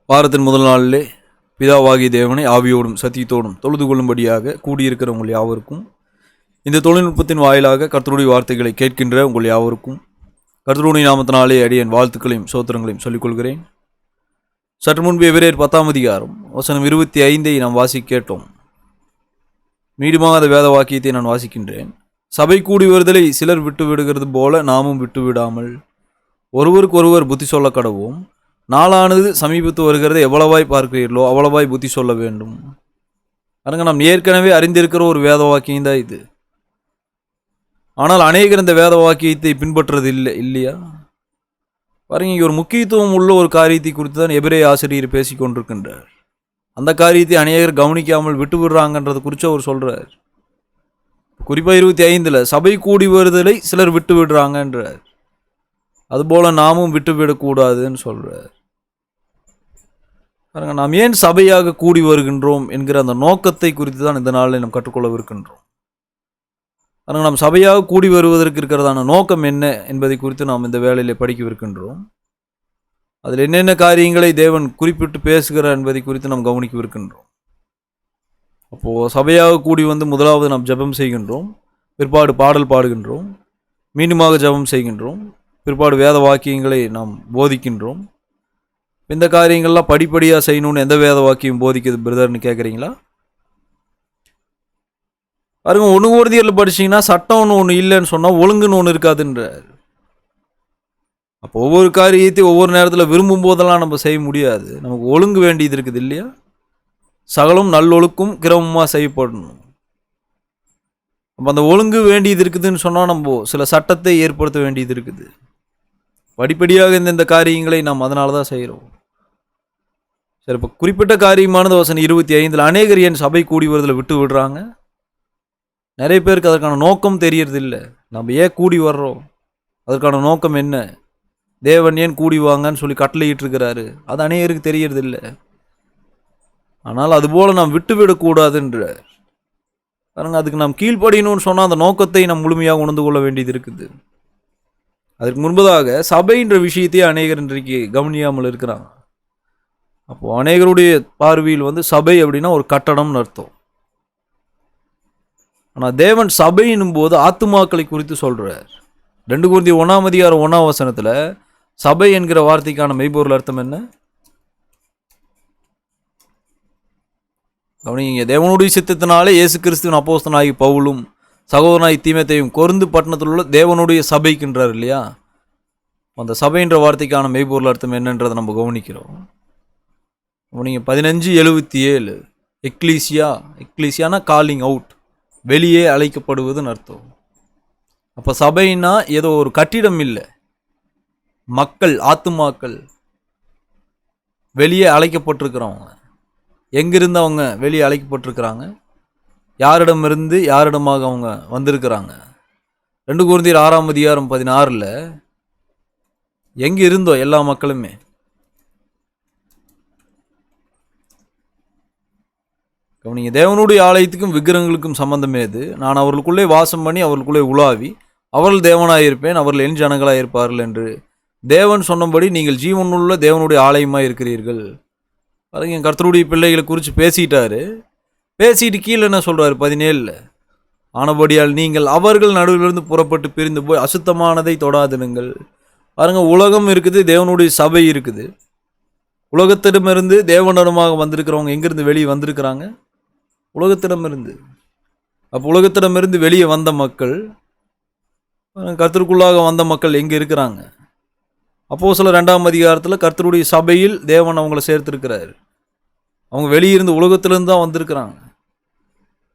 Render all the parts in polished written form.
வாரத்தின் முதல் நாளிலே பிதாவாகிய தேவனை ஆவியோடும் சத்தியத்தோடும் தொழுது கொள்ளும்படியாக கூடியிருக்கிற உங்கள் யாவருக்கும், இந்த தொழில்நுட்பத்தின் வாயிலாக கர்த்தருடைய வார்த்தைகளை கேட்கின்ற உங்கள் யாவருக்கும் கர்த்தருடைய நாமத்தினாலே அடியேன் வாழ்த்துக்களையும் சோத்திரங்களையும் சொல்லிக்கொள்கிறேன். சற்று முன்பு எபிரேயர் 10 அதிகாரம் வசனம் 25 நாம் வாசிக்க கேட்டோம். மீண்டுமாக அந்த வேத வாக்கியத்தை நான் வாசிக்கின்றேன். சபை கூடி வருதலை சிலர் விட்டு விடுகிறது போல நாமும் விட்டு விடாமல் ஒருவருக்கு ஒருவர் புத்தி சொல்ல கடவோம். நாளானது சமீபத்து வருகிறது, எவ்வளவாய் பார்க்கிறீர்களோ அவ்வளவாய் புத்தி சொல்ல வேண்டும். பாருங்க, நாம் ஏற்கனவே அறிந்திருக்கிற ஒரு வேத வாக்கியம் தான் இது. ஆனால் அநேகர் இந்த வேத வாக்கியத்தை பின்பற்றுறது இல்லையா? பாருங்க, இங்கே ஒரு முக்கியத்துவம் உள்ள ஒரு காரியத்தை குறித்து தான் எபிரேய ஆசிரியர் பேசி கொண்டிருக்கின்றார். அந்த காரியத்தை அநேகர் கவனிக்காமல் விட்டு விடுறாங்கன்றது குறித்து அவர் சொல்றார். குறிப்பாக 25 சபை கூடி வருதலை சிலர் விட்டு விடுறாங்கன்றார். அதுபோல நாமும் விட்டு விடக்கூடாதுன்னு சொல்றார். பாருங்க, நாம் ஏன் சபையாக கூடி வருகின்றோம் என்கிற அந்த நோக்கத்தை குறித்து தான் இந்த நாளில் நாம் கற்றுக்கொள்ளவிருக்கின்றோம். பாருங்க, நாம் சபையாக கூடி வருவதற்கு இருக்கிறதான நோக்கம் என்ன என்பதை குறித்து நாம் இந்த வேளையிலே படிக்கவிருக்கின்றோம். அதில் என்னென்ன காரியங்களை தேவன் குறிப்பிட்டு பேசுகிறார் என்பதை குறித்து நாம் கவனிக்கவிருக்கின்றோம். அப்போது சபையாக கூடி வந்து முதலாவது நாம் ஜெபம் செய்கின்றோம், பிற்பாடு பாடல் பாடுகின்றோம், மீண்டுமாக ஜெபம் செய்கின்றோம், பிற்பாடு வேத வாக்கியங்களை நாம் போதிக்கின்றோம். இந்த காரியங்கள்லாம் படிப்படியாக செய்யணும்னு எந்த வேத வாக்கியம் போதிக்குது பிரதர்னு கேட்குறீங்களா? பாருங்க, 1 Corinthians படிச்சிங்கன்னா சட்டம்னு ஒன்று இல்லைன்னு சொன்னால் ஒழுங்குன்னு ஒன்று இருக்காதுன்றார். அப்போ ஒவ்வொரு காரியத்தையும் ஒவ்வொரு நேரத்தில் விரும்பும் போதெல்லாம் நம்ம செய்ய முடியாது. நமக்கு ஒழுங்கு வேண்டியது இருக்குது இல்லையா? சகலம் நல்லொழுக்கும் கிரமமாக செய்யப்படணும். அப்போ அந்த ஒழுங்கு வேண்டியது இருக்குதுன்னு சொன்னால் நம்ம சில சட்டத்தை ஏற்படுத்த வேண்டியது இருக்குது. படிப்படியாக இந்த காரியங்களை நாம் அதனால தான் செய்கிறோம். சரி, இப்போ குறிப்பிட்ட காரியமானது வசனம் 25 அநேகர் ஏன் சபை கூடி வருதலை விட்டு விடுறாங்க? நிறைய பேருக்கு அதற்கான நோக்கம் தெரியறது இல்லை. நம்ம ஏன் கூடி வர்றோம், அதற்கான நோக்கம் என்ன, தேவன் ஏன் கூடி வாங்கன்னு சொல்லி கட்டளையிட்டு இருக்கிறாரு, அது அநேகருக்கு தெரியறது இல்லை. ஆனால் அதுபோல் நாம் விட்டு விடக்கூடாதுன்ற பாருங்க, அதுக்கு நாம் கீழ்ப்படியணும்னு சொன்னால் அந்த நோக்கத்தை நாம் முழுமையாக உணர்ந்து கொள்ள வேண்டியது இருக்குது. அதற்கு முன்பதாக சபைன்ற விஷயத்தையே அநேகர் இன்றைக்கு கவனியாமல் இருக்கிறாங்க. அப்போது அநேகருடைய பார்வையில் சபை அப்படின்னா ஒரு கட்டடம்னு அர்த்தம். ஆனால் தேவன் சபையினும் போது ஆத்துமாக்களை குறித்து சொல்கிறார். 2 Corinthians 1 அதிகாரம் 1 வசனத்தில் சபை என்கிற வார்த்தைக்கான மெய்ப்பொருள் அர்த்தம் என்ன? கவனிங்க, தேவனுடைய சித்தத்தினாலே இயேசு கிறிஸ்துவின் அப்போஸ்தலனாகிய பவுலும் சகோதரனாய் தீமோத்தேயும் கொரிந்து பட்டணத்தில் உள்ள தேவனுடைய சபைக்குன்றார் இல்லையா? அந்த சபைன்ற வார்த்தைக்கான மெய்ப்பொருள் அர்த்தம் என்னன்றதை நம்ம கவனிக்கிறோம். நீங்கள் 15:77 எக்லீசியானா காலிங் அவுட், வெளியே அழைக்கப்படுவதுன்னு அர்த்தம். அப்போ சபைன்னா ஏதோ ஒரு கட்டிடம் இல்லை, மக்கள், ஆத்துமாக்கள் வெளியே அழைக்கப்பட்டிருக்கிறவங்க. எங்கிருந்து அவங்க வெளியே அழைக்கப்பட்டிருக்கிறாங்க? யாரிடமிருந்து யாரிடமாக அவங்க வந்திருக்கிறாங்க? 2 Corinthians 6 அதிகாரம் 16 எங்கே இருந்தோ எல்லா மக்களுமே கவனிங்க, தேவனுடைய ஆலயத்துக்கும் விக்கிரகங்களுக்கும் சம்பந்தம் ஏது? நான் அவர்களுக்குள்ளே வாசம் பண்ணி அவர்களுக்குள்ளே உலாவி அவர்கள் தேவனாயிருப்பேன், அவர்கள் என் ஜனங்களாக இருப்பார்கள் என்று தேவன் சொன்னபடி நீங்கள் ஜீவனுள்ள தேவனுடைய ஆலயமாக இருக்கிறீர்கள். பாருங்க, கர்த்தருடைய பிள்ளைகளை குறித்து பேசிட்டாரு. பேசிட்டு கீழே என்ன சொல்கிறாரு 17 ஆனபடியால் நீங்கள் அவர்கள் நடுவிலிருந்து புறப்பட்டு பிரிந்து போய் அசுத்தமானதை தொடாதிருங்கள். பாருங்க, உலகம் இருக்குது, தேவனுடைய சபை இருக்குது. உலகத்திடமிருந்து தேவனிடமாக வந்திருக்கிறவங்க எங்கிருந்து வெளியே வந்திருக்கிறாங்க? உலகத்திடமிருந்து. அப்போ உலகத்திடமிருந்து வெளியே வந்த மக்கள், கர்த்தருக்குள்ளாக வந்த மக்கள் எங்கே இருக்கிறாங்க? அப்போஸ்தலர் 2 அதிகாரத்தில் கர்த்தருடைய சபையில் தேவன் அவங்கள சேர்த்திருக்கிறார். அவங்க வெளியிருந்து உலகத்திலிருந்து தான் வந்திருக்கிறாங்க.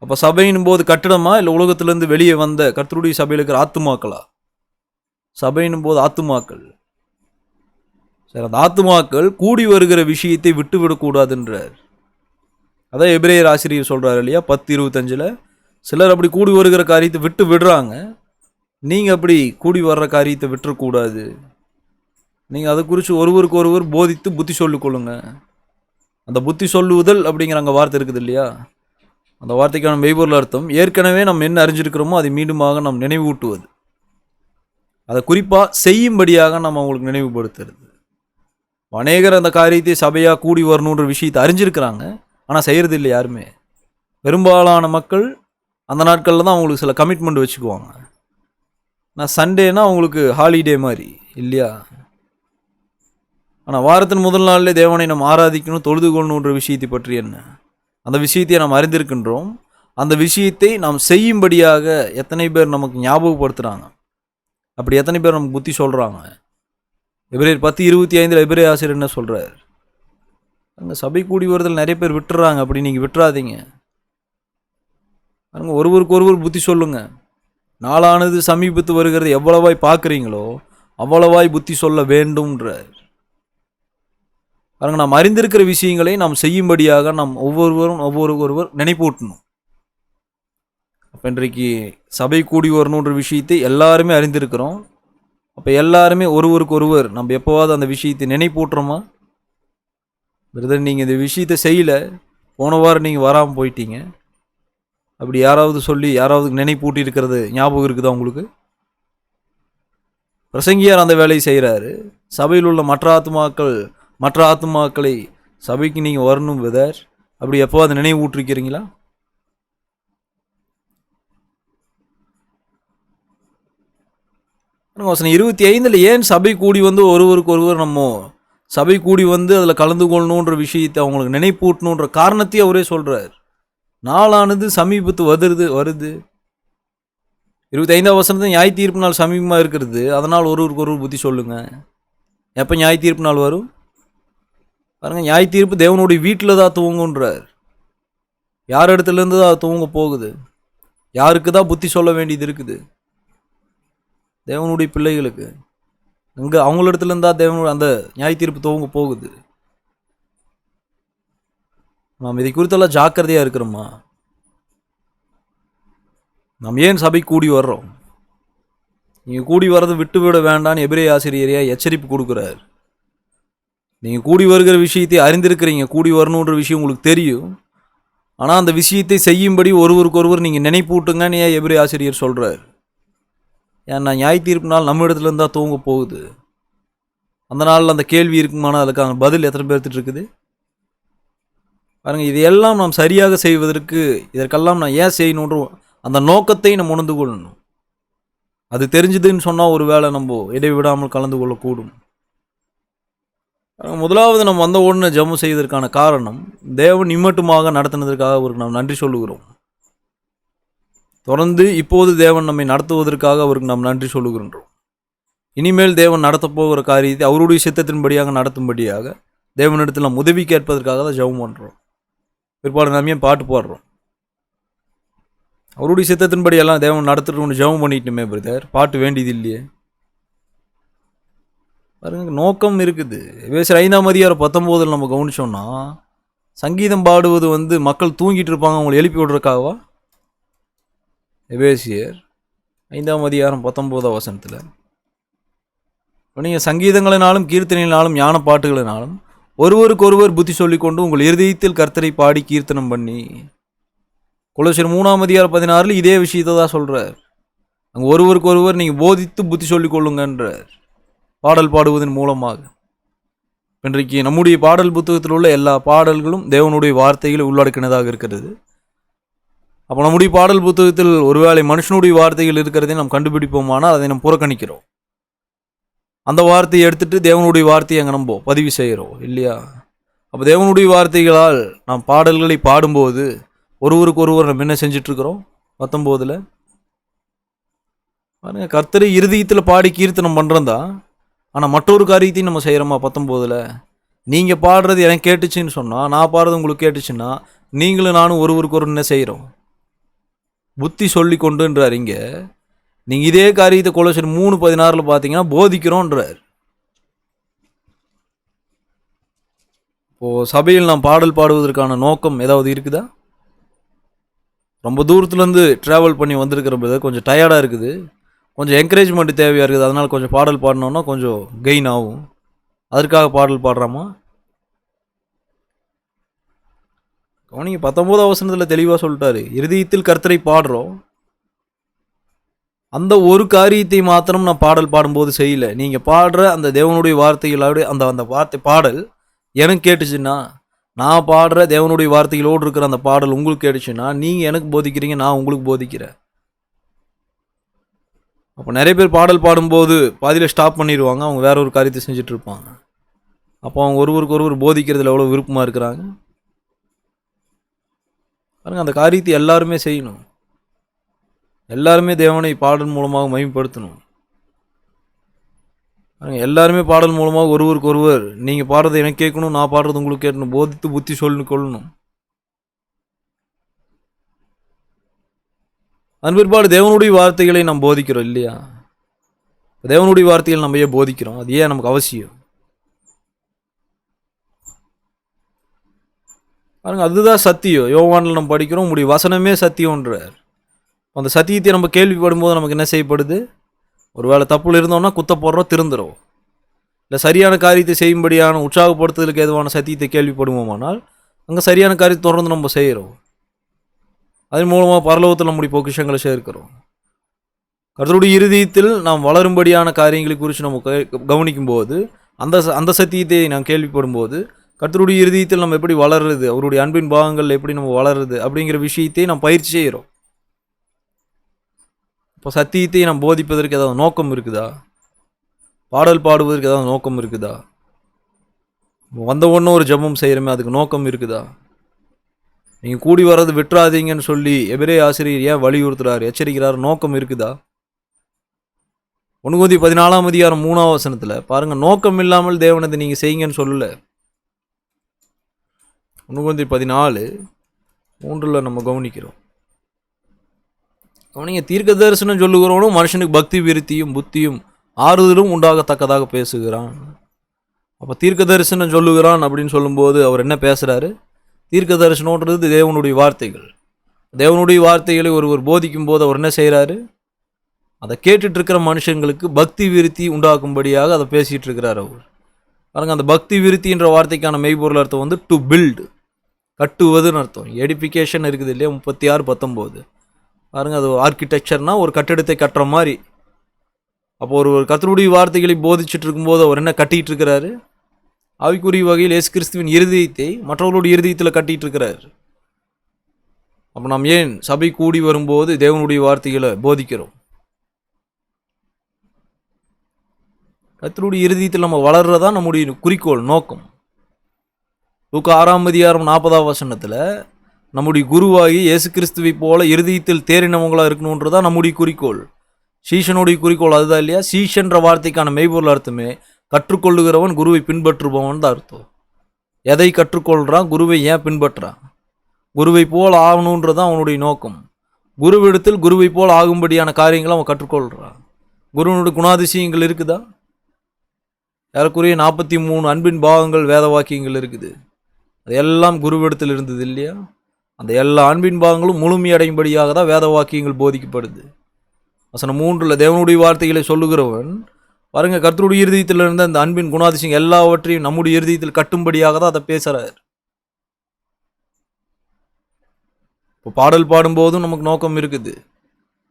அப்போ சபையின் போது கட்டிடமா, இல்லை உலகத்திலிருந்து வெளியே வந்த கர்த்தருடைய சபையில் இருக்கிற ஆத்துமாக்களா? சபையின் போது ஆத்துமாக்கள். சரி, அந்த ஆத்துமாக்கள் கூடி வருகிற விஷயத்தை விட்டு விடக்கூடாதுன்றார். அதான் எபிரேயர் ஆசிரியர் சொல்கிறார் இல்லையா? 10:25 சிலர் அப்படி கூடி வருகிற காரியத்தை விட்டு விடுறாங்க. நீங்கள் அப்படி கூடி வர்ற காரியத்தை விட்டுறக்கூடாது. நீங்கள் அதை குறித்து ஒருவருக்கு ஒருவர் போதித்து புத்தி சொல்லிக்கொள்ளுங்க. அந்த புத்தி சொல்லுவதல் அப்படிங்கிற அங்கே வார்த்தை இருக்குது இல்லையா? அந்த வார்த்தைக்கான மெய்ப்பொருள் அர்த்தம் ஏற்கனவே நம்ம என்ன அறிஞ்சிருக்கிறோமோ அதை மீண்டுமாக நாம் நினைவூட்டுவது. அதை குறிப்பாக செய்யும்படியாக நம்ம அவங்களுக்கு நினைவுபடுத்துறது. அநேகர் அந்த காரியத்தை சபையாக கூடி வரணுன்ற விஷயத்தை அறிஞ்சிருக்கிறாங்க, ஆனால் செய்கிறது இல்லை யாருமே. பெரும்பாலான மக்கள் அந்த நாட்களில் தான் அவங்களுக்கு சில கமிட்மெண்ட் வச்சுக்குவாங்க. நான் சண்டேனா அவங்களுக்கு ஹாலிடே மாதிரி இல்லையா? ஆனால் வாரத்தின் முதல் நாளிலே தேவனை நம்ம ஆராதிக்கணும், தொழுது கொள்ளணுன்ற விஷயத்தை பற்றி என்ன? அந்த விஷயத்தை நாம் அறிந்திருக்கின்றோம். அந்த விஷயத்தை நாம் செய்யும்படியாக எத்தனை பேர் நமக்கு ஞாபகப்படுத்துகிறாங்க? அப்படி எத்தனை பேர் நமக்கு புத்தி சொல்கிறாங்க? எபிரேயர் 10:25 எபிரேய ஆசிரியர் என்ன சொல்கிறார்? அங்கே சபை கூடி வருதல் நிறைய பேர் விட்டுறாங்க. அப்படி நீங்கள் விட்டுறாதீங்க. அங்கே ஒருவருக்கு ஒருவர் புத்தி சொல்லுங்க. நாளானது சமீபத்து வருகிறது எவ்வளவாய் பார்க்குறீங்களோ அவ்வளவாய் புத்தி சொல்ல வேண்டும்ன்றார். பாருங்க, நாம் அறிந்திருக்கிற விஷயங்களை நாம் செய்யும்படியாக நாம் ஒவ்வொருவர் நினைப்பூட்டணும். அப்போ இன்றைக்கு சபை கூடி வரணுன்ற விஷயத்தை எல்லாருமே அறிந்திருக்கிறோம். அப்போ எல்லாருமே ஒருவருக்கு ஒருவர் நம்ம எப்போவாவது அந்த விஷயத்தை நினைப்பூட்டுறோமா? பிரதர், நீங்கள் இந்த விஷயத்தை செய்யலை, போன வாரம் நீங்கள் வராமல் போயிட்டீங்க, அப்படி யாராவது சொல்லி யாராவது நினைப்பூட்டி இருக்கிறது ஞாபகம் இருக்குதா உங்களுக்கு? பிரசங்கியார் அந்த வேலையை செய்கிறாரு. சபையில் உள்ள மற்ற ஆத்துமாக்களை சபைக்கு நீங்கள் வரணும் பிரதர், அப்படி எப்போவாது நினைவூட்டிருக்கிறீங்களா? வசனம் 25 ஏன் சபை கூடி வந்து ஒருவருக்கு ஒருவர் நம்ம சபை கூடி வந்து அதில் கலந்து கொள்ளணுன்ற விஷயத்தை அவங்களுக்கு நினைப்பூட்டணுன்ற காரணத்தையும் அவரே சொல்கிறார். நாளானது சமீபத்து வருது. 25ஆம் வசனத்தில் நியாய தீர்ப்பு நாள் சமீபமாக இருக்கிறது, அதனால் ஒருவருக்கு ஒருவர் புத்தி சொல்லுங்க. எப்போ நியாய தீர்ப்பு நாள் வரும் பாருங்கள். நியாய தீர்ப்பு தேவனுடைய வீட்டில் தான் துவங்குன்றார். யார் இடத்துலேருந்து தான் துவங்க போகுது? யாருக்கு தான் புத்தி சொல்ல வேண்டியது இருக்குது? தேவனுடைய பிள்ளைகளுக்கு. அங்கே அவங்களிடத்துலேருந்து தான் தேவனுடைய அந்த நியாய தீர்ப்பு துவங்க போகுது. நாம் இதை குறித்தெல்லாம் ஜாக்கிரதையாக இருக்கிறோமா? நாம் ஏன் சபை கூடி வர்றோம்? நீங்கள் கூடி வர்றதை விட்டு விட வேண்டான்னு எபிரேய ஆசிரியரையா எச்சரிப்பு கொடுக்குறார். நீங்கள் கூடி வருகிற விஷயத்தை அறிந்திருக்கிறீங்க, கூடி வரணுன்ற விஷயம் உங்களுக்கு தெரியும், ஆனால் அந்த விஷயத்தை செய்யும்படி ஒருவருக்கு ஒருவர் நீங்கள் நினைப்பூட்டுங்கன்னு ஏன் எபிரேய ஆசிரியர் சொல்கிறார்? ஏன்னா நியாய தீர்ப்பு நாள் நம்ம இடத்துல இருந்தால் தூங்க போகுது. அந்த நாளில் அந்த கேள்வி இருக்குமானால் அதுக்கான பதில் எத்தனை பேர்த்துட்டு இருக்குது பாருங்கள். இதையெல்லாம் நாம் சரியாக செய்வதற்கு இதற்கெல்லாம் நான் ஏன் செய்யணுன்ற அந்த நோக்கத்தை நம்ம உணர்ந்து கொள்ளணும். அது தெரிஞ்சுதுன்னு சொன்னால் ஒரு வேளை நம்ம இடைவிடாமல் கலந்து கொள்ளக்கூடும். முதலாவது நம்ம வந்த உடனே ஜெபம் செய்வதற்கான காரணம், தேவன் இம்மட்டுமாக நடத்தினதற்காக அவருக்கு நாம் நன்றி சொல்லுகிறோம். தொடர்ந்து இப்போது தேவன் நம்மை நடத்துவதற்காக அவருக்கு நாம் நன்றி சொல்லுகின்றோம். இனிமேல் தேவன் நடத்தப் போகிற காரியத்தை அவருடைய சித்தத்தின்படியாக நடத்தும்படியாக தேவனிடத்தில் நாம் உதவி கேட்பதற்காக தான் ஜெபம் பண்ணுறோம். பிற்பாடு நாம் ஏன் பாட்டு பாடுறோம்? அவருடைய சித்தத்தின்படி எல்லாம் தேவன் நடத்துட்டு ஜெபம் பண்ணிட்டுமே பிரதர், பாட்டு வேண்டியது இல்லையே. பாருங்க, நோக்கம் இருக்குது. எபேசியர் 5ஆம் அதிகாரம் 19 நம்ம கவனிச்சோம்னா, சங்கீதம் பாடுவது மக்கள் தூங்கிட்டு இருப்பாங்க, அவங்களை எழுப்பி விடுறதுக்காகவா? எபேசியர் 5ஆம் அதிகாரம் 19ஆம் வசனத்தில், நீங்கள் சங்கீதங்களினாலும் கீர்த்தனையினாலும் ஞான பாட்டுகளினாலும் ஒருவருக்கு ஒருவர் புத்தி சொல்லிக்கொண்டு உங்கள் இருதயத்தில் கர்த்தரை பாடி கீர்த்தனம் பண்ணி. கொலோசியர் 3ஆம் அதிகாரம் 16 இதே விஷயத்தை தான் சொல்கிறார். அங்கே ஒருவருக்கு ஒருவர் நீங்கள் போதித்து புத்தி சொல்லிக் கொள்ளுங்கன்றார், பாடல் பாடுவதன் மூலமாக. இன்றைக்கு நம்முடைய பாடல் புத்தகத்தில் உள்ள எல்லா பாடல்களும் தேவனுடைய வார்த்தைகளை உள்ளடக்கினதாக இருக்கிறது. அப்போ நம்முடைய பாடல் புத்தகத்தில் ஒருவேளை மனுஷனுடைய வார்த்தைகள் இருக்கிறதை நாம் கண்டுபிடிப்போமானால் அதை நாம் புறக்கணிக்கிறோம். அந்த வார்த்தையை எடுத்துகிட்டு தேவனுடைய வார்த்தையை அங்கே நம்ம பதிவு செய்கிறோம் இல்லையா? அப்போ தேவனுடைய வார்த்தைகளால் நாம் பாடல்களை பாடும்போது ஒருவருக்கு ஒருவர் நம்ம என்ன செஞ்சிட்ருக்கிறோம்? 19 பாருங்க, கர்த்தரை இருதயத்தில் பாடி கீர்த்தனம் பண்ணுறோம் தான், ஆனால் மற்றொரு காரியத்தையும் நம்ம செய்கிறோமா? 19 நீங்கள் பாடுறது எனக்கு கேட்டுச்சுன்னு சொன்னால், நான் பாடுறது உங்களுக்கு கேட்டுச்சுன்னா, நீங்களும் நானும் ஒருவருக்கு ஒரு என்ன செய்கிறோம்? புத்தி சொல்லி கொண்டுன்றார். இங்கே நீங்கள் இதே காரியத்தை கொலோசியர் 3:16 பார்த்தீங்கன்னா போதிக்கிறோன்றார். இப்போது சபையில் நாம் பாடல் பாடுவதற்கான நோக்கம் ஏதாவது இருக்குதா? ரொம்ப தூரத்துலேருந்து ட்ராவல் பண்ணி வந்திருக்கிற கொஞ்சம் டயர்டாக இருக்குது, கொஞ்சம் என்கரேஜ்மெண்ட் தேவையாக இருக்குது, அதனால் கொஞ்சம் பாடல் பாடினோன்னா கொஞ்சம் கெயின் ஆகும், அதற்காக பாடல் பாடுறாமா? நீங்கள் 19ஆம் வசனத்தில் தெளிவாக சொல்லிட்டாரு, இருதயத்தில் கர்த்தரை பாடுறோம். அந்த ஒரு காரியத்தை மாத்திரம் நான் பாடல் பாடும்போது செய்யல. நீங்க பாடுற அந்த தேவனுடைய வார்த்தைகளோடு அந்த அந்த வார்த்தை பாடல் எனக்கு கேட்டுச்சுன்னா, நான் பாடுற தேவனுடைய வார்த்தைகளோடு இருக்கிற அந்த பாடல் உங்களுக்கு கேட்டுச்சுன்னா, நீங்க எனக்கு போதிக்கிறீங்க, நான் உங்களுக்கு போதிக்கிறேன். அப்போ நிறைய பேர் பாடல் பாடும்போது பாதியில ஸ்டாப் பண்ணிருவாங்க. அவங்க வேற ஒரு காரியத்தை செஞ்சுட்டு இருப்பாங்க. அப்போ அவங்க ஒருவருக்கு ஒருவர் போதிக்கிறதுல எவ்வளோ விருப்பமா இருக்கிறாங்க. பாருங்க, அந்த காரியத்தை எல்லாருமே செய்யணும். எல்லாருமே தேவனை பாடல் மூலமாக மகிமைப்படுத்தணும். எல்லாருமே பாடல் மூலமாக ஒருவருக்கு ஒருவர் நீங்கள் பாடுறது எனக்கு கேட்கணும், நான் பாடுறது உங்களுக்கு கேட்கணும், போதித்து புத்தி சொல்லி கொள்ளணும். அதன் பிற்பாடு தேவனுடைய வார்த்தைகளை நாம் போதிக்கிறோம் இல்லையா? தேவனுடைய வார்த்தைகள் நம்ம ஏன் போதிக்கிறோம்? அது ஏன் நமக்கு அவசியம்? பாருங்க, அதுதான் சத்தியம். யோவானில் நம்ம படிக்கிறோம், உங்களுடைய வசனமே சத்தியம்ன்றார். அந்த சத்தியத்தை நம்ம கேள்விப்படும் போது நமக்கு என்ன செய்யப்படுது? ஒரு வேளை தப்புல இருந்தோம்னா குத்த போடுறோம், திருந்துறோம். இல்லை சரியான காரியத்தை செய்யும்படியான உற்சாகப்படுத்துதலுக்கு எதுவான சத்தியத்தை கேள்விப்படுவோமானால் அங்கே சரியான காரியத்தை தொடர்ந்து நம்ம செய்கிறோம். அதன் மூலமாக பரலோகத்தில் நம்முடைய பொக்கிஷங்களை சேர்க்கிறோம். கர்த்தருடைய இருதயத்தில் நாம் வளரும்படியான காரியங்களை குறித்து நம்ம கவனிக்கும் போது அந்த அந்த சத்தியத்தை நாம் கேள்விப்படும் போது கர்த்தருடைய இருதயத்தில் நம்ம எப்படி வளருது, அவருடைய அன்பின் பாகங்கள் எப்படி நம்ம வளருது அப்படிங்கிற விஷயத்தை நாம் பயிற்சி செய்கிறோம். இப்போ சத்தியத்தை நாம் போதிப்பதற்கு ஏதாவது நோக்கம் இருக்குதா? பாடல் பாடுவதற்கு ஏதாவது நோக்கம் இருக்குதா? வந்த ஒன்றும் ஒரு ஜெபம் செய்கிறோமே, அதுக்கு நோக்கம் இருக்குதா? நீங்கள் கூடி வர்றது விட்டுறாதீங்கன்னு சொல்லி எபிரேய ஆசிரியர் ஏன் வலியுறுத்துறாரு, எச்சரிக்கிறார்? நோக்கம் இருக்குதா? 1 Corinthians 14:3 பாருங்க, நோக்கம் இல்லாமல் தேவனதை நீங்கள் செய்யுங்கன்னு சொல்லல. 1 Corinthians 14:3 நம்ம கவனிக்கிறோம். அவனிங்க தீர்க்க தரிசனம் சொல்லுகிறவனும் மனுஷனுக்கு பக்தி விருத்தியும் புத்தியும் ஆறுதலும் உண்டாகத்தக்கதாக பேசுகிறான். அப்போ தீர்க்க தரிசனம் சொல்லுகிறான் அப்படின்னு சொல்லும்போது அவர் என்ன பேசுகிறாரு? தீர்க்க தரிசனம்ன்றது தேவனுடைய வார்த்தைகள். தேவனுடைய வார்த்தைகளை ஒருவர் போதிக்கும் போது அவர் என்ன செய்கிறாரு? அதை கேட்டுட்டு இருக்கிற மனுஷங்களுக்கு பக்தி விருத்தி உண்டாக்கும்படியாக அதை பேசிகிட்டு இருக்கிறார் அவர். பாருங்க, அந்த பக்தி விருத்தின்ற வார்த்தைக்கான மெய்பொருள் அர்த்தம் வந்து டு பில்டு, கட்டுவதுன்னு அர்த்தம். எடிஃபிகேஷன் இருக்குது இல்லையா, 36:19. பாருங்க, அது ஆர்கிடெக்சர்னா ஒரு கட்டிடத்தை கட்டுற மாதிரி. அப்போ ஒரு கர்த்தருடைய வார்த்தைகளை போதிச்சுட்டு இருக்கும்போது அவர் என்ன கட்டிகிட்டு இருக்கிறாரு? ஆவிக்குரிய வகையில் இயேசு கிறிஸ்துவின் இருதயத்தை மற்றவர்களுடைய இருதயத்தில் கட்டிகிட்டு இருக்கிறார். அப்போ நாம் ஏன் சபை கூடி வரும்போது தேவனுடைய வார்த்தைகளை போதிக்கிறோம்? கர்த்தருடைய இருதயத்தில் நம்ம வளர்றதா நம்முடைய குறிக்கோள், நோக்கம். லூக்கா 6:40 நம்முடைய குருவாகி இயேசு கிறிஸ்துவை போல இருதயத்தில் தேறினவங்களாக இருக்கணுன்றதா நம்முடைய குறிக்கோள். சீஷனுடைய குறிக்கோள் அதுதான் இல்லையா? சீஷன்ற வார்த்தைக்கான மெய்பொருள் அர்த்தமே கற்றுக்கொள்ளுகிறவன் குருவை பின்பற்றுபவன் தான் அர்த்தம். எதை கற்றுக்கொள்கிறான்? குருவை ஏன் பின்பற்றுறான்? குருவை போல் ஆகணுன்றதான் அவனுடைய நோக்கம். குருவிடத்தில் குருவை போல் ஆகும்படியான காரியங்களை அவன் கற்றுக்கொள்கிறான். குருவனுடைய குணாதிசயங்கள் இருக்குதா? ஏறக்குறைய 43 அன்பின் பாகங்கள் வேத வாக்கியங்கள் இருக்குது. அது எல்லாம் குருவிடத்தில் இருந்தது இல்லையா? அந்த எல்லா அன்பின் பாகங்களும் முழுமையடையும்படியாக தான் வேத வாக்கியங்கள் போதிக்கப்படுது. வசனம் 3 தேவனுடைய வார்த்தைகளை சொல்லுகிறவன் பாருங்க, கர்த்தருடைய இருதயத்தில் இருந்த அந்த அன்பின் குணாதிசயம் எல்லாவற்றையும் நம்முடைய இருதயத்தில் கட்டும்படியாக தான் அதை பேசுறார். இப்போ பாடல் பாடும்போதும் நமக்கு நோக்கம் இருக்குது.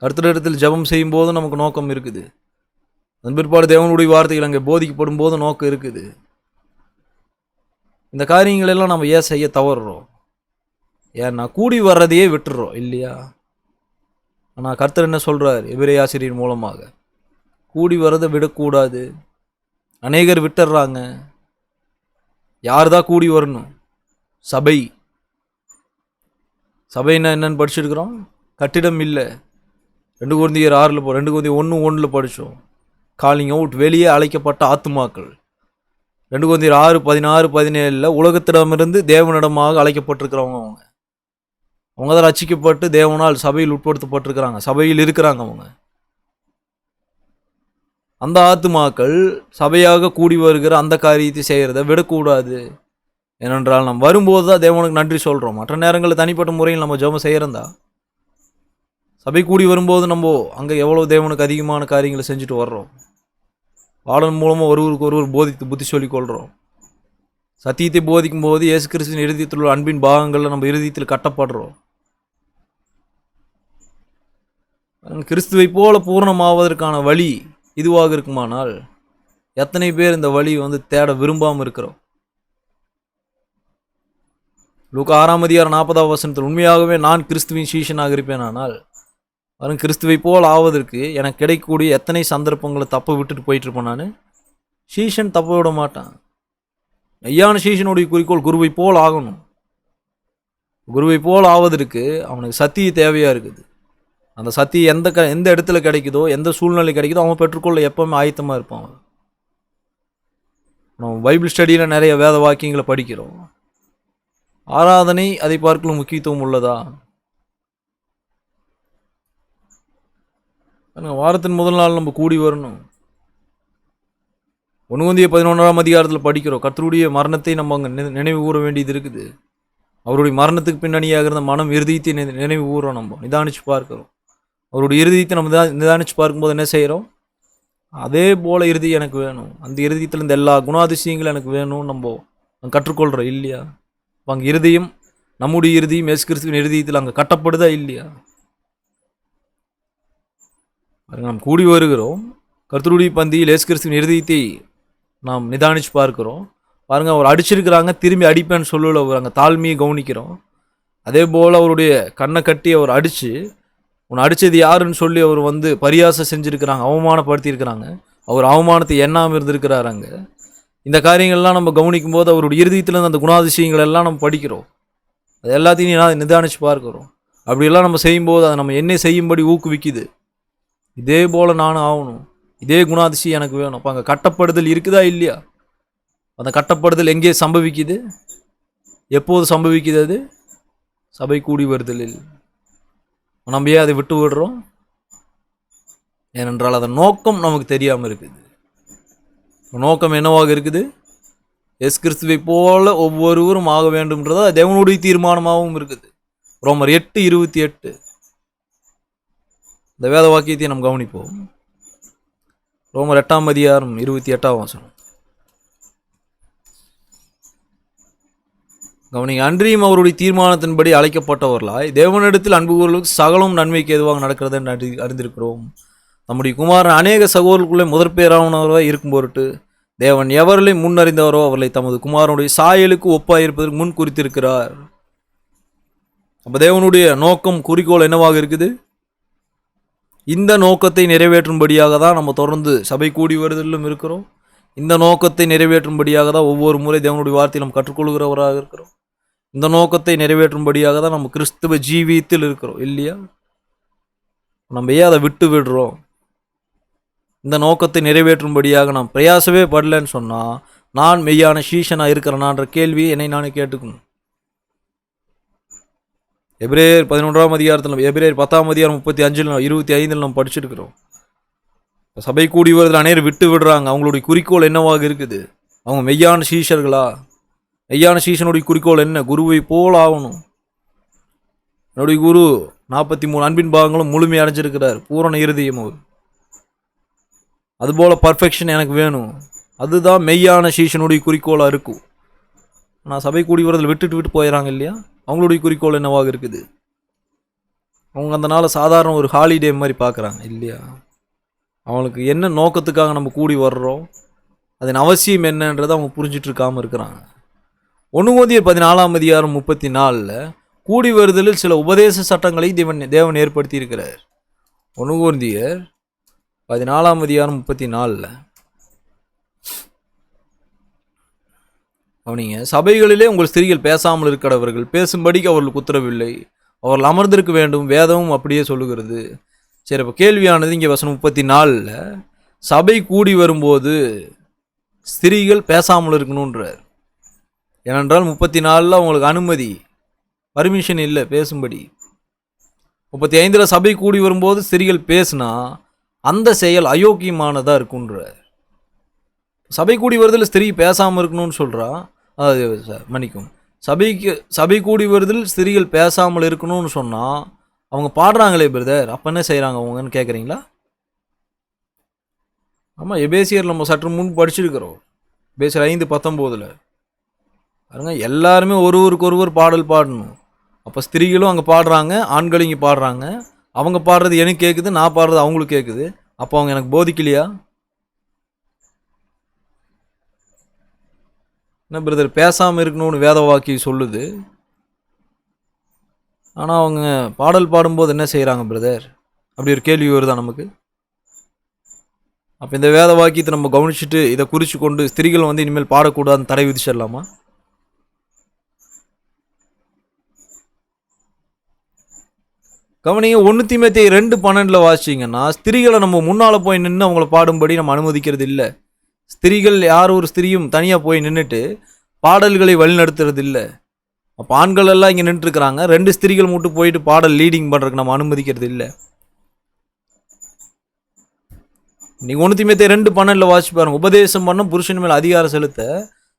கர்த்தரிடத்தில் ஜெபம் செய்யும் போதும் நமக்கு நோக்கம் இருக்குது. அதன் பிற்பாடு தேவனுடைய வார்த்தைகள் அங்கே போதிக்கப்படும் போது நோக்கம் இருக்குது. இந்த காரியங்கள் எல்லாம் நம்ம ஏன் செய்ய தவறுறோம்? ஏன்னா கூடி வர்றதையே விட்டுறோம் இல்லையா? ஆனால் கர்த்தர் என்ன சொல்றார் எபிரேய ஆசிரியர் மூலமாக? கூடி வர்றதை விடக்கூடாது. அநேகர் விட்டுறாங்க. யார் தான் கூடி வரணும்? சபை. சபைன்னா என்னன்னு படிச்சிருக்கிறோம்? கட்டிடம் இல்லை. 2 Corinthians 2 Corinthians 1:1 படித்தோம். காலிங் அவுட், வெளியே அழைக்கப்பட்ட ஆத்துமாக்கள். 2 Corinthians 6:16-17 உலகத்திடமிருந்து தேவனிடமாக அழைக்கப்பட்டிருக்கிறவங்க. அவங்க தான் ரட்சிக்கப்பட்டு தேவனால் சபையில் உட்படுத்தப்பட்டிருக்கிறாங்க, சபையில் இருக்கிறாங்க அவங்க. அந்த ஆத்துமாக்கள் சபையாக கூடி வருகிற அந்த காரியத்தை செய்கிறத விடக்கூடாது. ஏனென்றால் நம்ம வரும்போது தான் தேவனுக்கு நன்றி சொல்கிறோம். மற்ற நேரங்களில் தனிப்பட்ட முறையில் நம்ம ஜெபம் செய்கிறந்தா, சபை கூடி வரும்போது நம்ம அங்கே எவ்வளோ தேவனுக்கு அதிகமான காரியங்களை செஞ்சுட்டு வர்றோம். பாடல் மூலமாக ஒருவருக்கு ஒருவர் போதித்து புத்தி சொல்லிக் கொள்கிறோம். சத்தியத்தை போதிக்கும் போது இயேசு கிறிஸ்துவின் இருதயத்தில் உள்ள அன்பின் பாகங்களில் நம்ம இருதயத்தில் கட்டப்படுறோம். கிறிஸ்துவை போல பூரணமாவதற்கான வழி இதுவாக இருக்குமானால் எத்தனை பேர் இந்த வழி தேட விரும்பாமல் இருக்கிறோம்? லூக்கா 6:40 உண்மையாகவே நான் கிறிஸ்துவின் சீஷனாக இருப்பேனானால் கிறிஸ்துவை போல் ஆவதற்கு எனக்கு கிடைக்கக்கூடிய எத்தனை சந்தர்ப்பங்களை தப்ப விட்டுட்டு போயிட்டு இருப்பேன். நான் சீஷன் தப்ப விட மாட்டான். மெய்யான சீஷனுடைய குறிக்கோள் குருவை போல் ஆகணும். குருவை போல் ஆவதற்கு அவனுக்கு சத்திய தேவையாக இருக்குது. அந்த சத்தியம் எந்த இடத்துல கிடைக்குதோ, எந்த சூழ்நிலை கிடைக்குதோ அவன் பெற்றுக்கொள்ள எப்பவுமே ஆயத்தமாக இருப்பான். நம்ம பைபிள் ஸ்டடியில் நிறைய வேத வாக்கியங்களை படிக்கிறோம். ஆராதனை அதை பார்க்கலும் முக்கியத்துவம் உள்ளதா? வாரத்தின் முதல் நாள் நம்ம கூடி வரணும். 1 Corinthians 11 படிக்கிறோம். கர்த்தருடைய மரணத்தை நம்ம அங்கே நினைவு கூற வேண்டியது இருக்குது. அவருடைய மரணத்துக்கு பின்னணியாக இருந்த மனம் இறுதியத்தை நினைவு கூறுறோம். நம்ம நிதானிச்சு பார்க்கிறோம். அவருடைய இறுதியத்தை நம்ம நிதானிச்சு பார்க்கும்போது என்ன செய்கிறோம்? அதே போல் இறுதி எனக்கு வேணும், அந்த இறுதியத்தில் இந்த எல்லா குணாதிசயங்களும் எனக்கு வேணும்னு நம்ம கற்றுக்கொள்கிறோம் இல்லையா? அங்கே இறுதியும் நம்முடைய இறுதியும் இயேசு கிறிஸ்துவின் இறுதியத்தில் அங்கே கட்டப்படுதா இல்லையா? நாம் கூடி வருகிறோம். கர்த்தருடைய பந்தியில் இயேசு கிறிஸ்துவின் இறுதியத்தை நாம் நிதானிச்சு பார்க்கிறோம். பாருங்கள், அவர் அடிச்சிருக்கிறாங்க, திரும்பி அடிப்பேன்னு சொல்லல. அவர் அங்கே தாழ்மையை கவனிக்கிறோம். அதே போல் அவருடைய கண்ணை கட்டி அவர் அடித்து, உன்னை அடித்தது யாருன்னு சொல்லி அவர் பரியாசம் செஞ்சுருக்கிறாங்க, அவமானப்படுத்தியிருக்கிறாங்க. அவர் அவமானத்தை எண்ணாமல் இருந்திருக்கிறார். அங்கே இந்த காரியங்கள்லாம் நம்ம கவனிக்கும் போது அவருடைய இறுதியத்தில் அந்த குணாதிசயங்கள் எல்லாம் நம்ம படிக்கிறோம். அது எல்லாத்தையும் நிதானிச்சு பார்க்குறோம். அப்படியெல்லாம் நம்ம செய்யும்போது அதை நம்ம என்ன செய்யும்படி ஊக்குவிக்குது. இதே போல் நானும் ஆகணும், இதே குணாதிசயம் எனக்கு வேணும். அப்போ அங்கே கட்டப்படுதல் இருக்குதா இல்லையா? அந்த கட்டப்படுதல் எங்கே சம்பவிக்குது? எப்போது சம்பவிக்குது? அது சபை கூடி வருதலில். நம்ம ஏன் அதை விட்டு விடுறோம்? ஏனென்றால் அதன் நோக்கம் நமக்கு தெரியாமல் இருக்குது. நோக்கம் என்னவாக இருக்குது? இயேசு கிறிஸ்துவை போல ஒவ்வொருவரும் ஆக வேண்டும்ன்றதா தேவனுடைய தீர்மானமாகவும் இருக்குது. ரோமர் 8:28 இந்த வேத வாக்கியத்தை நாம் கவனிப்போம். ரோமர் 8:28 கவனிங்க. அன்றியும் அவருடைய தீர்மானத்தின்படி அழைக்கப்பட்டவர்களாய் தேவனிடத்தில் அன்பு கூறுவர்களுக்கு சகலம் நன்மைக்கு எதுவாக நடக்கிறது என்று அறிந்திருக்கிறோம். நம்முடைய குமாரன் அநேக சகோதரர்களுக்குள்ளே முதற்பேரானவராக இருக்கும் பொருட்டு தேவன் எவர்களை முன்னறிந்தவரோ அவர்களை தமது குமாரனுடைய சாயலுக்கு ஒப்பாயிருப்பதற்கு முன் குறித்திருக்கிறார். அப்போ தேவனுடைய நோக்கம், குறிக்கோள் என்னவாக இருக்குது? இந்த நோக்கத்தை நிறைவேற்றும்படியாக தான் நம்ம தொடர்ந்து சபை கூடி வருதலும் இருக்கிறோம். இந்த நோக்கத்தை நிறைவேற்றும்படியாக தான் ஒவ்வொரு முறை தேவனுடைய வார்த்தையை நம்ம கற்றுக்கொள்கிறவராக இருக்கிறோம். இந்த நோக்கத்தை நிறைவேற்றும்படியாக தான் நம்ம கிறிஸ்துவ ஜீவியத்தில் இருக்கிறோம் இல்லையா? நம்ம ஏன் அதை விட்டு விடுறோம்? இந்த நோக்கத்தை நிறைவேற்றும்படியாக நாம் பிரயாசமே படலன்னு சொன்னால் நான் மெய்யான சீஷனாக இருக்கிறேனான்ற கேள்வியை என்னை நானே கேட்டுக்கணும். எபிரேயர் 11 எபிரேயர் 10:35 நம்ம படிச்சிருக்கிறோம். சபை கூடி வருதில் அநேகர் விட்டு விடுறாங்க. அவங்களுடைய குறிக்கோள் என்னவாக இருக்குது? அவங்க மெய்யான சீஷர்களா? மெய்யான சீஷனுடைய குறிக்கோள் என்ன? குருவை போல் ஆகணும். என்னுடைய குரு 43 அன்பின் பாகங்களும் முழுமை அடைஞ்சிருக்கிறார், பூரண இருதயம். அதுபோல் பர்ஃபெக்ஷன் எனக்கு வேணும். அதுதான் மெய்யான சீஷனுடைய குறிக்கோளாக இருக்கும். நான் சபை கூடி வரதில் விட்டு போயிடறாங்க இல்லையா? அவங்களுடைய குறிக்கோள் என்னவாக இருக்குது? அவங்க அந்த நாளை சாதாரண ஒரு ஹாலிடே மாதிரி பார்க்குறாங்க இல்லையா? அவங்களுக்கு என்ன நோக்கத்துக்காக நம்ம கூடி வர்றோம், அதன் அவசியம் என்னன்றதை அவங்க புரிஞ்சிட்டு இருக்காமல் இருக்கிறாங்க. 1 Corinthians 14:34 கூடி வருதலில் சில உபதேச சட்டங்களை தேவன் ஏற்படுத்தி இருக்கிறார். 1 Corinthians 14:34 அவனிங்க, சபைகளிலே உங்கள் ஸ்திரீகள் பேசாமல் இருக்கிறவர்கள் பேசும்படிக்கு அவர்களுக்கு உத்தரவில்லை, அவர்கள் அமர்ந்திருக்க வேண்டும், வேதமும் அப்படியே சொல்லுகிறது. சரி, இப்போ கேள்வியானது இங்கே வசனம் 34 சபை கூடி வரும்போது ஸ்திரீகள் பேசாமல் இருக்கணுன்றார். ஏனென்றால் 34 அவங்களுக்கு அனுமதி, பர்மிஷன் இல்லை பேசும்படி. 35 சபை கூடி வரும்போது ஸ்திரீகள் பேசுனா அந்த செயல் அயோக்கியமானதாக இருக்குன்றார். சபை கூடி வருதில் ஸ்திரீ பேசாமல் இருக்கணும்னு சொல்கிறா. அது மன்னிக்கும், சபை கூடி வருதில் ஸ்திரீகள் பேசாமல் இருக்கணும்னு சொன்னால் அவங்க பாடுறாங்களே பிரதர், அப்போ என்ன செய்கிறாங்க அவங்கன்னு கேட்குறீங்களா? ஆமாம், எபேசியர் நம்ம சற்று முன் படிச்சிருக்கிறோம். எபேசியர் 5:19 பாருங்க, எல்லாருமே ஒருவருக்கு ஒருவர் பாடல் பாடணும். அப்போ ஸ்திரீகளும் அங்கே பாடுறாங்க, ஆண்களும் இங்கே பாடுறாங்க. அவங்க பாடுறது எனக்கு கேட்குது, நான் பாடுறது அவங்களுக்கு கேட்குது. அப்போ அவங்க எனக்கு போதிக்கலையா? என்ன பிரதர், பேசாமல் இருக்கணும்னு வேத வாக்கியம் சொல்லுது. ஆனால் அவங்க பாடல் பாடும்போது என்ன செய்கிறாங்க பிரதர்? அப்படி ஒரு கேள்வி வருதா நமக்கு? அப்போ இந்த வேத வாக்கியத்தை நம்ம கவனிச்சுட்டு இதை குறித்து கொண்டு ஸ்திரீகள் வந்து இனிமேல் பாடக்கூடாதுன்னு தடை விதிச்சிடலாமா? கவனிங்க, 1 தீமோத்தேயு 2:12 வாசிச்சிங்கன்னா, ஸ்திரீகளை நம்ம முன்னால் போய் நின்று அவங்கள பாடும்படி நம்ம அனுமதிக்கிறது இல்லை. ஸ்திரீகள் யார் ஒரு ஸ்திரீயும் தனியாக போய் நின்றுட்டு பாடல்களை வழிநடத்துறது இல்லை. அப்போ ஆண்கள் எல்லாம் இங்கே நின்றுருக்குறாங்க, 2 ஸ்திரீகள் மட்டும் போயிட்டு பாடல் லீடிங் பண்ணுறதுக்கு நம்ம அனுமதிக்கிறது இல்லை. நீங்கள் 1 தீமோத்தேயு 2:12 வாசிச்சு பாருங்க. உபதேசம் பண்ண புருஷன் மேல் அதிகாரம் செலுத்த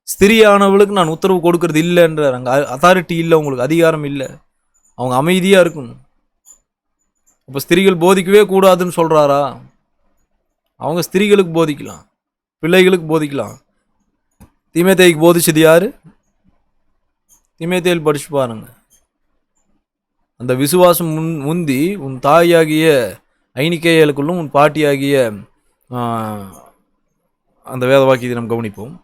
ஸ்திரீயானவளுக்கு நான் உத்தரவு கொடுக்கறது இல்லைன்ற, அங்கே அத்தாரிட்டி இல்லை, உங்களுக்கு அதிகாரம் இல்லை, அவங்க அமைதியாக இருக்கணும். இப்போ ஸ்திரீகள் போதிக்கவே கூடாதுன்னு சொல்கிறாரா? அவங்க ஸ்திரீகளுக்கு போதிக்கலாம், பிள்ளைகளுக்கு போதிக்கலாம். தீமோத்தேயுக்கு போதிச்சது யார்? தீமோத்தேயுவில் படிச்சு பாருங்க. அந்த விசுவாசம் முந்தி உன் தாயாகிய ஐனிக்கேயலுக்குள்ளும் உன் பாட்டியாகிய அந்த வேத வாக்கியத்தை நம்ம கவனிப்போம்.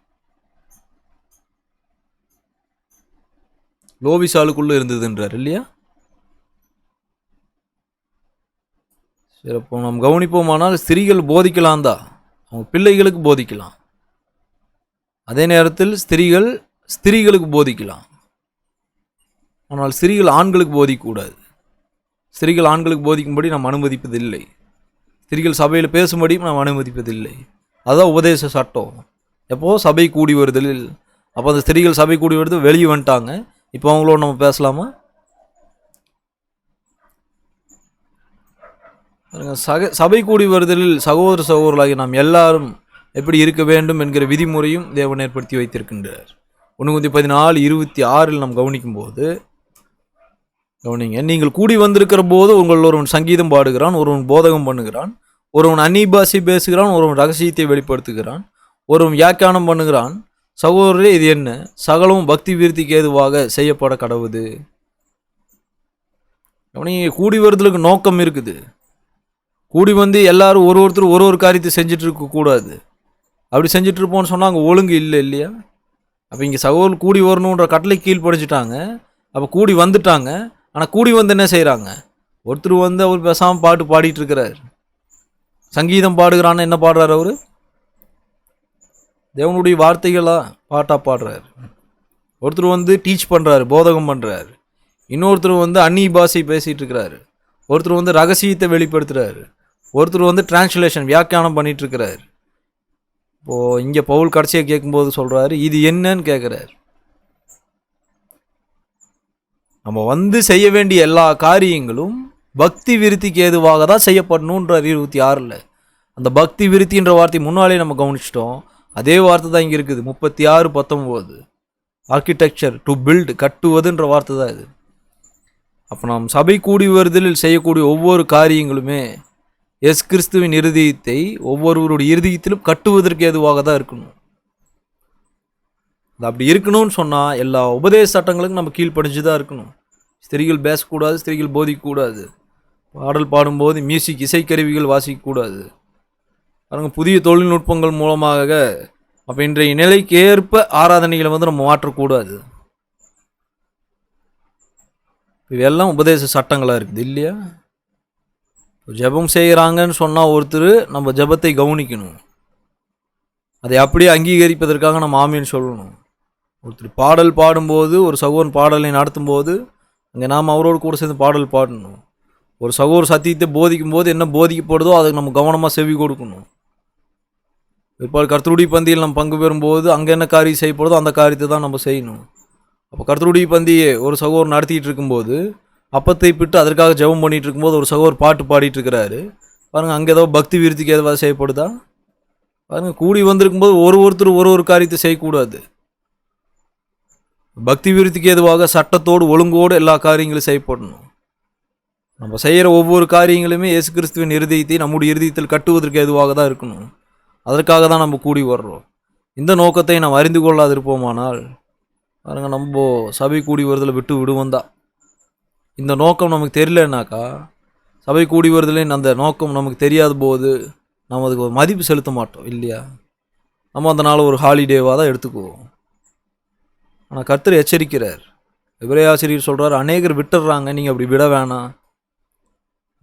லோபிசாலுக்குள்ள இருந்ததுன்றார் இல்லையா? சரி, அப்போ நம்ம கவனிப்போமானால் ஸ்திரீகள் போதிக்கலாம் தான், அவங்க பிள்ளைகளுக்கு போதிக்கலாம். அதே நேரத்தில் ஸ்திரீகளுக்கு போதிக்கலாம். ஆனால் ஸ்திரீகள் ஆண்களுக்கு போதிக்கக்கூடாது. ஸ்திரீகள் ஆண்களுக்கு போதிக்கும்படி நாம் அனுமதிப்பதில்லை. ஸ்திரீகள் சபையில் பேசும்படியும் நாம் அனுமதிப்பதில்லை. அதுதான் உபதேச சட்டம். எப்போது சபை கூடி வருதலில். அப்போ அந்த ஸ்திரீகள் சபை கூடி வருது வெளியே வந்துட்டாங்க, இப்போ அவங்களோட நம்ம பேசலாமா? சபை கூடி வருதலில் சகோதர சகோதரர்களாகி நாம் எல்லாரும் எப்படி இருக்க வேண்டும் என்கிற விதிமுறையும் தேவன் ஏற்படுத்தி வைத்திருக்கின்றார். 1 Corinthians 14:26 நாம் கவனிக்கும் போது கவனிங்க, நீங்கள் கூடி வந்திருக்கிற போது உங்கள் ஒருவன் சங்கீதம் பாடுகிறான், ஒருவன் போதகம் பண்ணுகிறான், ஒருவன் அந்நிபாஷை பேசுகிறான், ஒருவன் ரகசியத்தை வெளிப்படுத்துகிறான், ஒருவன் வியாக்கியானம் பண்ணுகிறான். சகோதரரே, இது என்ன? சகலமும் பக்தி விருத்திக்கு ஏதுவாக செய்யப்பட கடவுது. கவனிங்க, கூடி வருதலுக்கு நோக்கம் இருக்குது. கூடி வந்து எல்லாரும் ஒருத்தர் ஒரு காரியத்தை செஞ்சுட்டு இருக்கக்கூடாது. அப்படி செஞ்சுட்டு இருப்போம்னு சொன்னால் அங்கே ஒழுங்கு இல்லை இல்லையா? அப்போ இங்கே சகோதரர் கூடி வரணுன்ற கட்டளை கீழ்படிச்சிட்டாங்க. அப்போ கூடி வந்துட்டாங்க. ஆனால் கூடி வந்து என்ன செய்கிறாங்க? ஒருத்தர் வந்து அவர் பேசாமல் பாட்டு பாடிட்டு இருக்கிறார். சங்கீதம் பாடுகிறான்னு என்ன பாடுறாரு? அவர் தேவனுடைய வார்த்தைகளாக பாட்டாக பாடுறாரு. ஒருத்தர் வந்து டீச் பண்ணுறாரு, போதகம் பண்ணுறாரு. இன்னொருத்தர் வந்து அந்நிய பாஷை பேசிகிட்டு இருக்கிறாரு. ஒருத்தர் வந்து ரகசியத்தை வெளிப்படுத்துகிறாரு. ஒருத்தர் வந்து டிரான்ஸ்லேஷன் வியாக்கியானம் பண்ணிட்டு இருக்கிறார். இப்போது இங்கே பவுல் கடைசியாக கேட்கும்போது சொல்கிறாரு, இது என்னன்னு கேட்குறாரு. நம்ம வந்து செய்ய வேண்டிய எல்லா காரியங்களும் பக்தி விருத்திக்கு ஏதுவாக தான் செய்யப்படணுன்றார் 26. அந்த பக்தி விருத்தின்ற வார்த்தை முன்னாலே நம்ம கவனிச்சிட்டோம். அதே வார்த்தை தான் இங்கே இருக்குது 36:19. ஆர்கிடெக்சர் டு பில்டு, கட்டுவதுன்ற வார்த்தை தான் இது. அப்போ நாம் சபை கூடி வருதலில் செய்யக்கூடிய ஒவ்வொரு காரியங்களுமே எஸ் கிறிஸ்துவின் இருதயத்தை ஒவ்வொருவருடைய இருதயத்திலும் கட்டுவதற்கு ஏதுவாக தான் இருக்கணும். அது அப்படி இருக்கணும்னு சொன்னால் எல்லா உபதேச சட்டங்களுக்கும் நம்ம கீழ்ப்படிஞ்சு தான் இருக்கணும். ஸ்திரீகள் பேசக்கூடாது, ஸ்திரீகள் போதிக்கக்கூடாது, பாடல் பாடும்போது மியூசிக் இசைக்கருவிகள் வாசிக்கக்கூடாது. பாருங்கள், புதிய தொழில்நுட்பங்கள் மூலமாக அப்போ இன்றைய நிலைக்கு ஏற்ப ஆராதனைகளை வந்து நம்ம மாற்றக்கூடாது. இவையெல்லாம் உபதேச சட்டங்களாக இருக்குது இல்லையா? ஜெபம் செய்கிறாங்கன்னு சொன்னால் ஒருத்தர் நம்ம ஜெபத்தை கவனிக்கணும். அதை அப்படியே அங்கீகரிப்பதற்காக நம்ம ஆமீன்னு சொல்லணும். ஒருத்தர் பாடல் பாடும்போது, ஒரு சகோதரன் பாடலை நடத்தும்போது அங்கே நாம் அவரோடு கூட சேர்ந்து பாடல் பாடணும். ஒரு சகோதர சத்தியத்தை போதிக்கும் போது என்ன போதிக்கப்படுதோ அதுக்கு நம்ம கவனமாக செவி கொடுக்கணும். இப்போ கர்த்தருடைய பந்தியில் நம்ம பங்கு பெறும்போது அங்கே என்ன காரியம் செய்யப்படுதோ அந்த காரியத்தை தான் நம்ம செய்யணும். அப்போ கர்த்தருடைய பந்தியை ஒரு சகோதரர் நடத்திட்டு இருக்கும்போது அப்பத்தை பிட்டு அதற்காக ஜெபம் பண்ணிட்டு இருக்கும்போது ஒரு சகோதரர் பாட்டு பாடிட்டு இருக்கிறாரு. பாருங்கள், அங்கே ஏதோ பக்தி விருத்திக்கு ஏதாவது செய்யப்படுதா? பாருங்கள், கூடி வந்திருக்கும்போது ஒருத்தர் ஒரு காரியத்தை செய்யக்கூடாது. பக்தி விருத்திக்கு ஏதுவாக சட்டத்தோடு ஒழுங்கோடு எல்லா காரியங்களும் செய்யப்படணும். நம்ம செய்கிற ஒவ்வொரு காரியங்களுமே இயேசு கிறிஸ்துவின் இருதயத்தை நம்முடைய இருதயத்தில் கட்டுவதற்கு ஏதுவாக தான் இருக்கணும். அதற்காக தான் நம்ம கூடி வர்றோம். இந்த நோக்கத்தை நாம் அறிந்து கொள்ளாது இருப்போமானால் பாருங்கள், நம்ம சபை கூடி வருதலை விட்டு விடுவோம் தான். இந்த நோக்கம் நமக்கு தெரியலனாக்கா சபை கூடி வருதலின் அந்த நோக்கம் நமக்கு தெரியாத போது நம்ம அதுக்கு ஒரு மதிப்பு செலுத்த மாட்டோம் இல்லையா? நம்ம அந்த நாள் ஒரு ஹாலிடேவாக தான் எடுத்துக்குவோம். ஆனால் கர்த்தர் எச்சரிக்கிறார். எபிரேய ஆசிரியர் சொல்கிறார், அநேகர் விட்டுடுறாங்க, நீங்கள் அப்படி விட வேணாம்.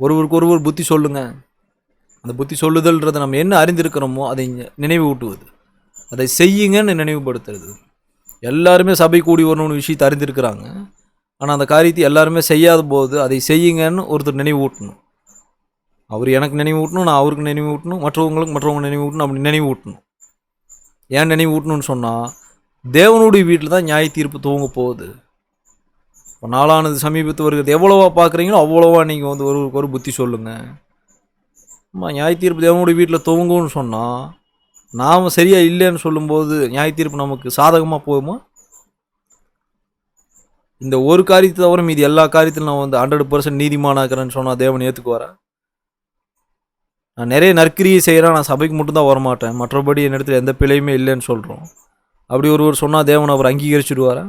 ஒருவருக்கு ஒருவர் புத்தி சொல்லுங்க. அந்த புத்தி சொல்லுதல்ன்றதை நம்ம என்ன அறிந்திருக்கிறோமோ அதை நினைவு ஊட்டுவது, அதை செய்யுங்கன்னு நினைவுபடுத்துறது. எல்லாருமே சபை கூடி வரணும்னு விஷயத்தை அறிந்திருக்கிறாங்க. ஆனால் அந்த காரியத்தை எல்லாருமே செய்யாத போது அதை செய்யுங்கன்னு ஒருத்தர் நினைவு ஊட்டணும். அவர் எனக்கு நினைவு ஊட்டணும், நான் அவருக்கு நினைவு ஊட்டணும், மற்றவங்க நினைவு ஊட்டணும். அப்படி நினைவு ஊட்டணும். ஏன் நினைவு ஊட்டணும்னு சொன்னால், தேவனுடைய வீட்டில் தான் நியாய தீர்ப்பு துவங்க போகுது. இப்போ நாளானது சமீபத்து வருகிறது. எவ்வளோவா பார்க்குறீங்களோ அவ்வளோவா நீங்கள் வந்து ஒரு புத்தி சொல்லுங்கள். நியாய தீர்ப்பு தேவனுடைய வீட்டில் துவங்கும்னு சொன்னால், நாம் சரியாக இல்லைன்னு சொல்லும்போது நியாய தீர்ப்பு நமக்கு சாதகமாக போகுமா? இந்த ஒரு காரியத்தை தவிர மீதி எல்லா காரியத்திலும் நான் வந்து 100% நீதிமானாக்கிறேன்னு சொன்னால் தேவன் ஏற்றுக்குவாரா? நான் நிறைய நற்கிரியை செய்கிறேன், நான் சபைக்கு மட்டும்தான் வரமாட்டேன், மற்றபடி என்னிடத்தில் எந்த பிழையுமே இல்லைன்னு சொல்கிறோம். அப்படி ஒருவர் சொன்னால் தேவன் அவர் அங்கீகரிச்சுடுவாரா?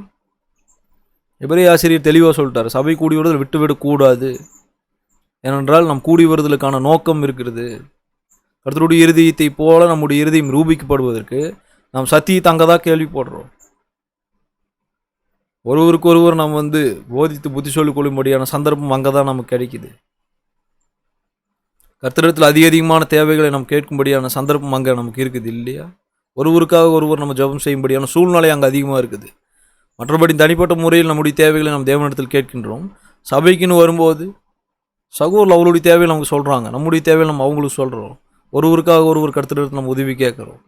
எபிரேய ஆசிரியர் தெளிவாக சொல்லிட்டார், சபை கூடி வருதல் விட்டுவிடக்கூடாது. ஏனென்றால் நம் கூடி வருதலுக்கான நோக்கம் இருக்கிறது. கர்த்தருடைய இருதயத்தை போல நம்முடைய இருதயம் ரூபிக்கப்படுவதற்கு நாம் சத்தியத்தை அங்கே தான் கேள்விப்படுறோம். ஒருவருக்கு ஒருவர் நாம் வந்து போதித்து புத்தி சொல்லிக் கொள்ளும்படியான சந்தர்ப்பம் அங்கே தான் நமக்கு கிடைக்குது. கர்த்தரிடத்தில் அதிகமான தேவைகளை நாம் கேட்கும்படியான சந்தர்ப்பம் அங்கே நமக்கு இருக்குது இல்லையா? ஒருவருக்காக ஒருவர் நம்ம ஜெபம் செய்யும்படியான சூழ்நிலை அங்கே அதிகமாக இருக்குது. மற்றபடி தனிப்பட்ட முறையில் நம்முடைய தேவைகளை நாம் தேவனிடத்தில் கேட்கின்றோம். சபைக்குன்னு வரும்போது சகோதரர் அவருடைய தேவையை நமக்கு சொல்கிறாங்க, நம்முடைய தேவையை நம்ம அவங்களுக்கு சொல்கிறோம். ஒருவருக்காக ஒருவர் கர்த்தரிடத்தில் நம்ம உதவி கேட்குறோம்.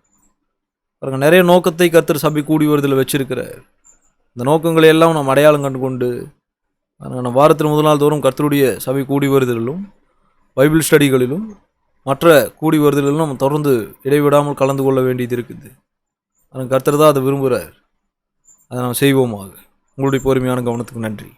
பாருங்கள், நிறைய நோக்கத்தை கர்த்தர் சபை கூடி வருதல் வச்சிருக்கிறார். இந்த நோக்கங்களை எல்லாம் நம்ம அடையாளம் கண்டு கொண்டு நம்ம வாரத்தில் முதல் நாள் தோறும் கர்த்தருடைய சபை கூடி வருதலிலும் பைபிள் ஸ்டடிகளிலும் மற்ற கூடி வருதலிலும் நம்ம தொடர்ந்து இடைவிடாமல் கலந்து கொள்ள வேண்டியது இருக்குது. ஆனால் கர்த்தர் தான் அதை விரும்புகிறார். அதை நாம் செய்வோமாக. உங்களுடைய பொறுமையான கவனத்துக்கு நன்றி.